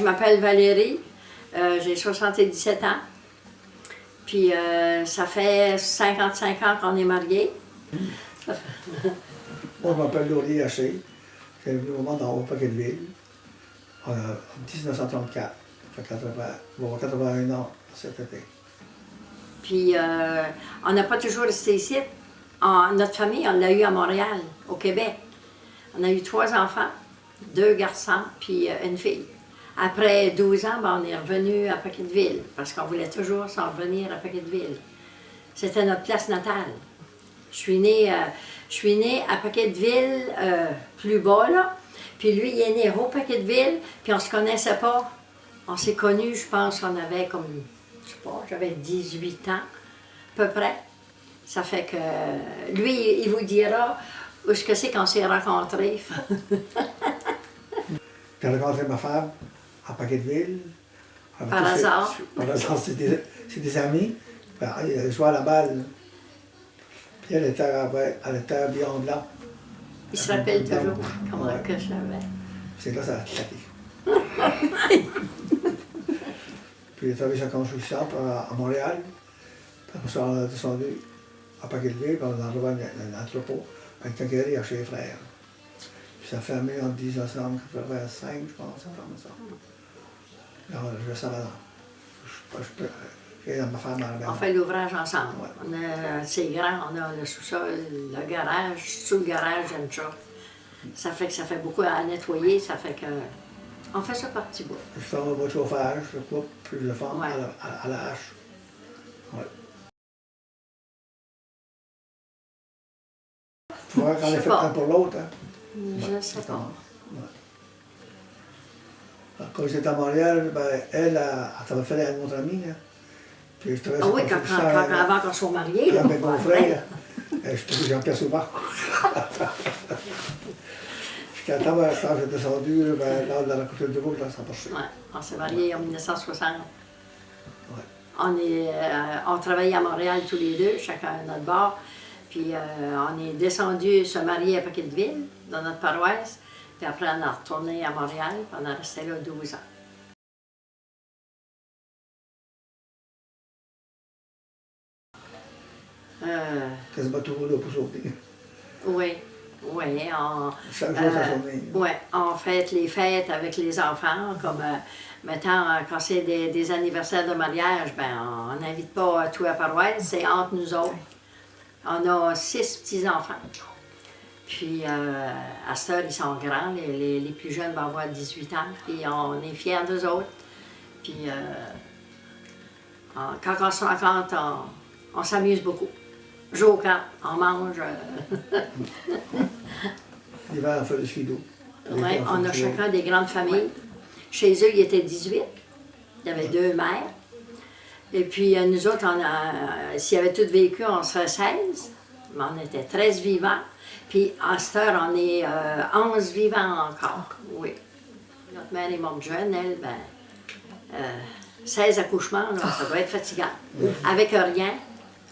m'appelle Valérie, j'ai 77 ans. Puis ça fait 55 ans qu'on est mariés. Moi, je m'appelle Laurier Haché. J'ai venu au monde en Haut-Paquetteville en 1934. Ça fait 81 ans cet été. Puis on n'a pas toujours resté ici. Notre famille, on l'a eu à Montréal, au Québec. On a eu 3 enfants, 2 garçons, puis une fille. Après 12 ans, ben, on est revenu à Paquetteville, parce qu'on voulait toujours s'en revenir à Paquetteville. C'était notre place natale. Je suis née à Paquetteville, plus bas, là. Puis lui, il est né au Paquetteville, puis on se connaissait pas. On s'est connus, je pense qu'on avait comme, je sais pas, j'avais 18 ans, à peu près. Ça fait que, lui, il vous dira où est-ce que c'est qu'on s'est rencontrés. J'ai rencontré ma femme à Paquetteville. Par hasard. Par hasard, c'est des amis. Elle jouait à la balle. Puis elle était habillée en blanc. Il se rappelle toujours comment que je l'avais. C'est là que ça a claqué. Puis il a travaillé sa construction à Montréal. Puis après ça, on a descendu à Paquetteville, puis on a trouvé un entrepôt avec un guerrier chez les frères. Puis ça a fermé en 1985, je pense, ça a fermé ça. Alors, je savais j'ai ma femme à la maison. On fait l'ouvrage ensemble. Ouais. C'est grand, on a le sous-sol, le garage. Sous le garage, il y a une chose. Ça fait que ça fait beaucoup à nettoyer, ça fait que... On fait ça par petits bouts. Je fais un beau chauffage, je coupe, puis je le forme Ouais. à la hache. Ouais. Tu vois, quand on est fait un pour l'autre, hein? Je sais pas. Ouais. Quand j'étais à Montréal, ben, elle avait fait à une autre amie. Hein. Puis je Ah oui, avant qu'on soit mariés. Là, mes beaux-frères, je trouvais Jean-Pierre souvent. Jusqu'à temps, quand j'ai descendu, ben, là, de la couture de boucle, ça marchait. Ouais, on s'est mariés en 1960. Ouais. On travaillait à Montréal tous les deux, chacun à notre bord. Puis on est descendu se marier à Paquetteville, dans notre paroisse. Puis après, on a retourné à Montréal, puis on est resté là 12 ans. Quasiment tout le monde pour sauter. Oui, Chaque jour, ça journée. oui, on fête les fêtes avec les enfants, comme, mettons, quand c'est des anniversaires de mariage, ben, on n'invite pas tout à paroisse, c'est entre nous autres. On a 6 petits-enfants. Puis, à cette heure, ils sont grands, les plus jeunes vont avoir 18 ans, puis on est fiers d'eux autres. Puis, quand on se rencontre, on s'amuse beaucoup. Joue au camp, on mange. L'hiver, on fait le ski d'eau. Oui, on a chacun des grandes familles. Chez eux, il y était 18. Il y avait 2 mères. Et puis, nous autres, s'il y avait tous vécu, on serait 16. Mais on était 13 vivants. Puis, à cette heure, on est 11 vivants encore. Oui. Notre mère est morte jeune, elle, 16 accouchements, là, ça doit être fatigant. Avec rien.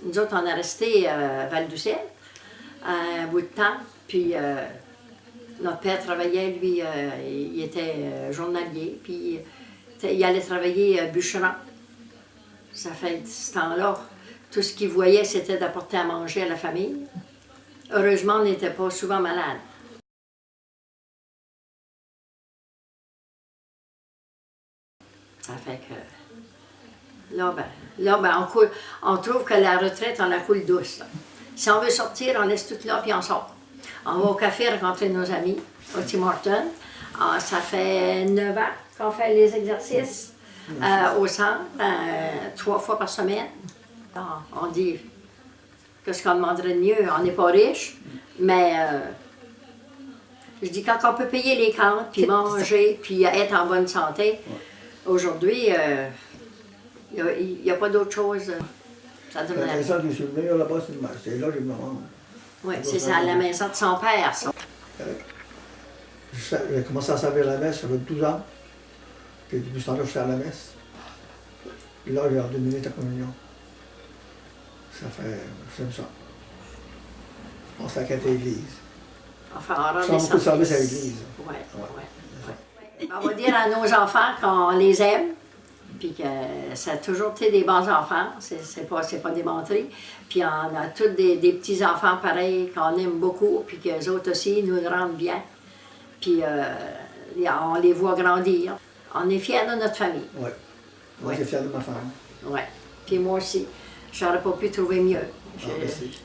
Nous autres, on est resté à Val-d'Ussel un bout de temps. Puis, notre père travaillait, lui, il était journalier. Puis, il allait travailler bûcheron. Ça fait ce temps-là, tout ce qu'il voyait, c'était d'apporter à manger à la famille. Heureusement, on n'était pas souvent malade. Ça fait que... Là, on trouve que la retraite, on la coule douce. Là. Si on veut sortir, on laisse tout là, puis on sort. On va au café rencontrer nos amis, au Tim Hortons. Ça fait 9 ans qu'on fait les exercices au centre, 3 fois par semaine. On dit, qu'est-ce qu'on demanderait de mieux? On n'est pas riche, mais je dis, quand on peut payer les comptes, puis manger, puis être en bonne santé, aujourd'hui, il n'y a pas d'autre chose. Ça La maison du souvenir, là-bas, c'est là que je me rends. Oui, c'est ça, la maison de son père, ça. J'ai commencé à servir la messe, j'avais 12 ans. Puis depuis ce temps-là, je sers à la messe. Puis là, j'ai ordonné ta communion. Ça fait, j'aime ça. On s'est à l'église. Enfin, on rend Je fais beaucoup de service à l'église. Oui, oui. On va dire à nos enfants qu'on les aime, puis que ça a toujours été des bons enfants, c'est pas démontré. Puis on a tous des petits-enfants pareils qu'on aime beaucoup, puis qu'eux autres aussi nous rendent bien. Puis on les voit grandir. On est fiers de notre famille. Oui. Moi, je suis fier de ma femme. Oui. Puis moi aussi. J'aurais pas pu trouver mieux. Ah, merci.